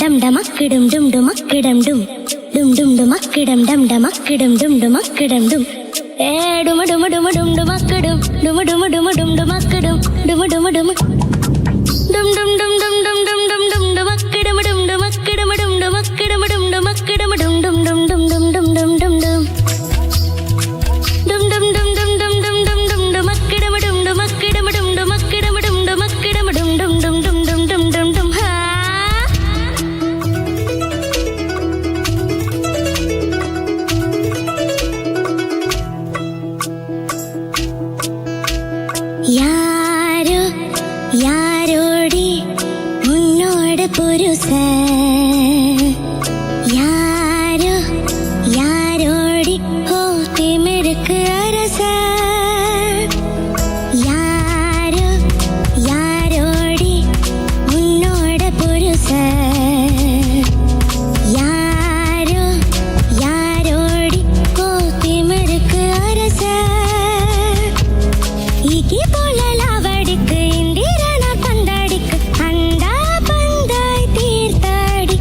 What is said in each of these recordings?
டம் டமக்கிடும் டும் டுமக்கிடம் டும் டும் டும் டுமக்கிடம் டம் டமக்கிடும் டும் டுமக்கிடம் டும் ஏ டும டும டும டும் டுமக்கிடும் டும டும டும டும் டுமக்கிடும் டும டும டும டும் டும் டும் டும் டும் டும் டும் டும் டுமக்கிடும் டும் டுமக்கிடும் டும் டுமக்கிடும் டும் டுமக்கிடும் டும் டும் டும் டும் டும் டும் டும் டும் டும் யாரோ யாரோடி உன்னோட புருஷ யாரோ யாரோடி ஓ திமிருக்கு அரச யாரோ யாரோடி உன்னோட புருஷ யாரோ யாரோடி ஓ திமிருக்கு அரச ஈகி போலலாவடிக்கு இந்திரனார் பந்தாடிக்கு அண்டா பந்தாய் தீர்த்தாடி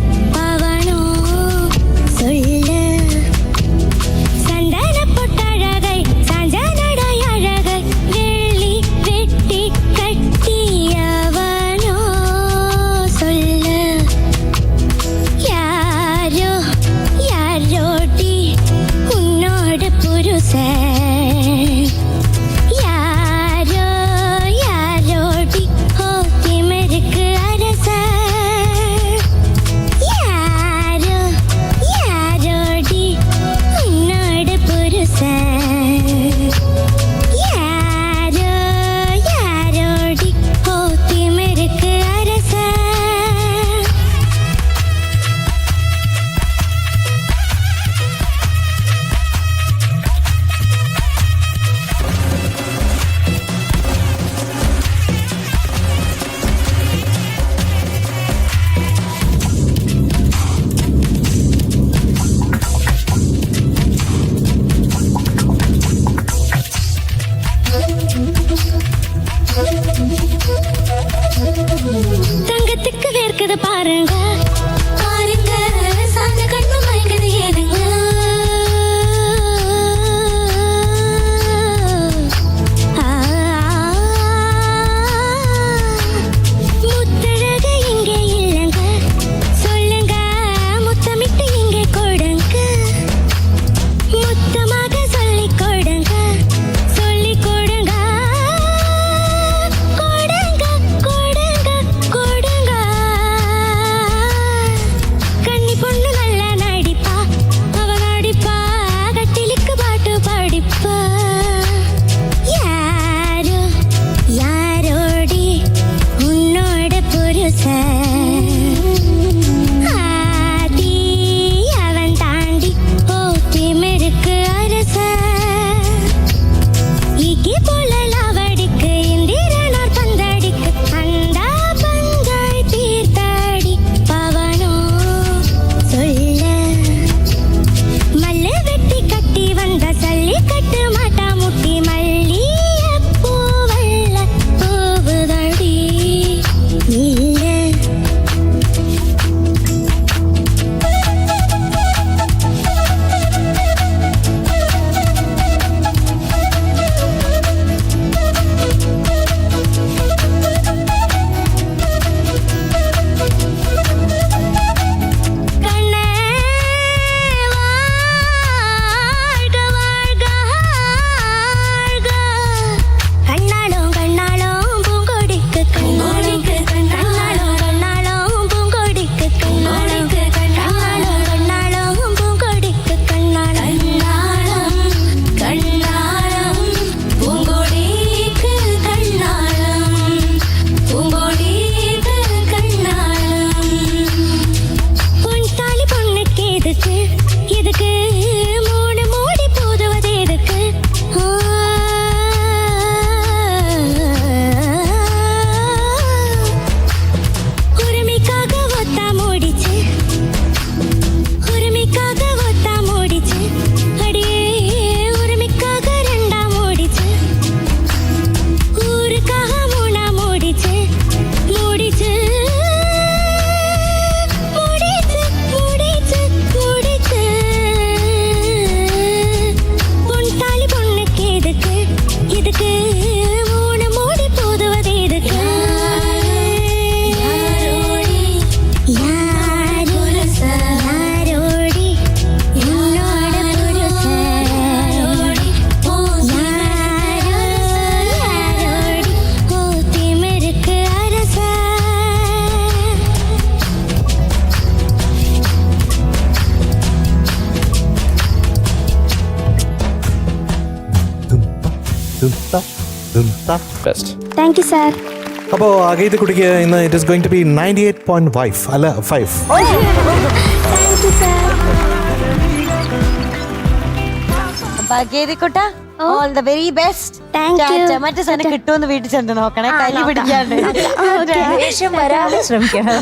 ബെസ്റ്റ്. Thank you sir. അപ്പോൾ അഗൈത് കുട്ടിക്ക് ഇന്ന് it is going to be 98.5 അല്ല 5. Thank you sir. ഭാഗ്യതിക്കുട്ട all the very best. Thank you. മറ്റേ സാധനം കിട്ടുമെന്ന് വീട്ടിൽ ചെന്ന് നോക്കണേ, കൈ പിടിക്കാണ്ട് Okay. ദേഷ്യം വരാതെ ശ്രമിക്കണം.